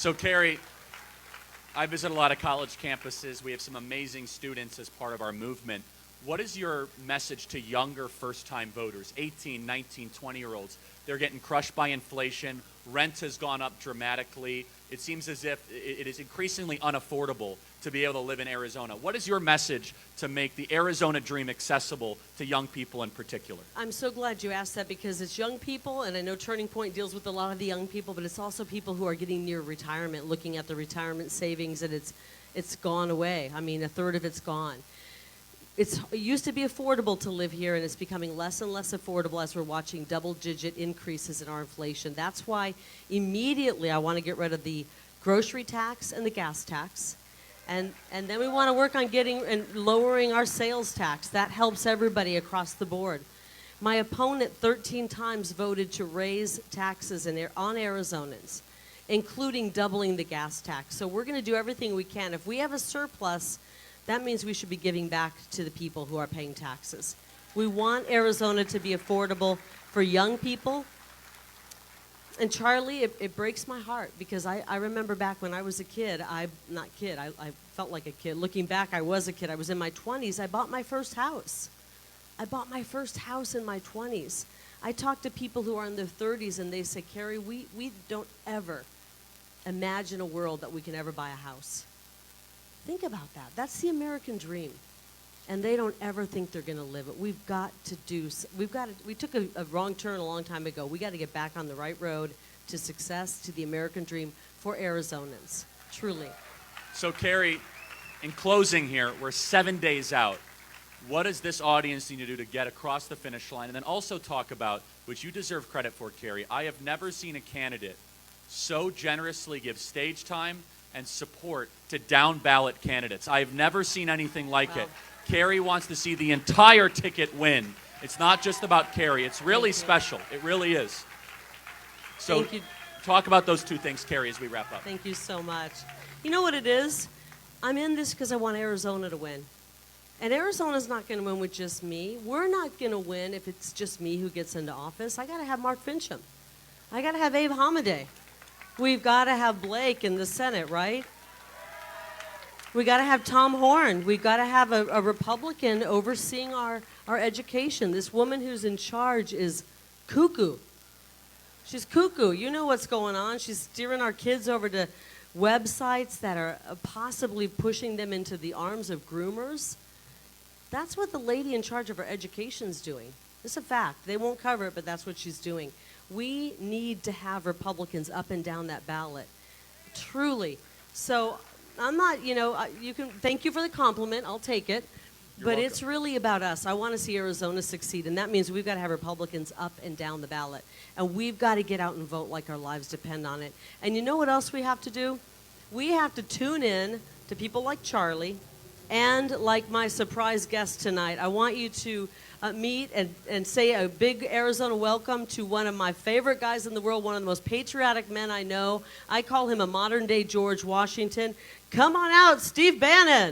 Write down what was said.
So, Kari, I visit a lot of college campuses. We have some amazing students as part of our movement. What is your message to younger first-time voters, 18, 19, 20-year-olds? They're getting crushed by inflation. Rent has gone up dramatically. It seems as if it is increasingly unaffordable to be able to live in Arizona. What is your message to make the Arizona dream accessible to young people in particular? I'm so glad you asked that because it's young people, and I know Turning Point deals with a lot of the young people, but it's also people who are getting near retirement, looking at the retirement savings, and it's gone away. I mean, a third of it's gone. It used to be affordable to live here, and it's becoming less and less affordable as we're watching double-digit increases in our inflation. That's why immediately I want to get rid of the grocery tax and the gas tax. And then we want to work on getting and lowering our sales tax. That helps everybody across the board. My opponent 13 times voted to raise taxes on Arizonans, including doubling the gas tax. So we're going to do everything we can. If we have a surplus, that means we should be giving back to the people who are paying taxes. We want Arizona to be affordable for young people. And Charlie, it breaks my heart because I remember back when I was a kid, I felt like a kid. Looking back, I was a kid. I was in my 20s. I bought my first house. I bought my first house in my 20s. I talk to people who are in their 30s and they say, Kari, we don't ever imagine a world that we can ever buy a house. Think about that. That's the American dream. And they don't ever think they're going to live it. We've got to we took a wrong turn a long time ago. We got to get back on the right road to success, to the American dream for Arizonans, truly. So, Kari, in closing here, we're 7 days out. What does this audience need to do to get across the finish line? And then also talk about, which you deserve credit for, Kari, I have never seen a candidate so generously give stage time and support to down-ballot candidates. I have never seen anything like it. Kari wants to see the entire ticket win. It's not just about Kari. It's really special. It really is. So talk about those two things, Kari, as we wrap up. Thank you so much. You know what it is? I'm in this because I want Arizona to win. And Arizona's not going to win with just me. We're not going to win if it's just me who gets into office. I got to have Mark Fincham. I got to have Abe Hamadeh. We've got to have Blake in the Senate, right? We got to have Tom Horn. We've got to have a Republican overseeing our education. This woman who's in charge is cuckoo. She's cuckoo. You know what's going on. She's steering our kids over to websites that are possibly pushing them into the arms of groomers. That's what the lady in charge of our education's doing. It's a fact. They won't cover it, but that's what she's doing. We need to have Republicans up and down that ballot, truly. So I'm not, you can, thank you for the compliment. I'll take it. But it's really about us. I want to see Arizona succeed, and that means we've got to have Republicans up and down the ballot. And we've got to get out and vote like our lives depend on it. And you know what else we have to do? We have to tune in to people like Charlie and like my surprise guest tonight. I want you to meet and say a big Arizona welcome to one of my favorite guys in the world, one of the most patriotic men I know. I call him a modern-day George Washington. Come on out, Steve Bannon.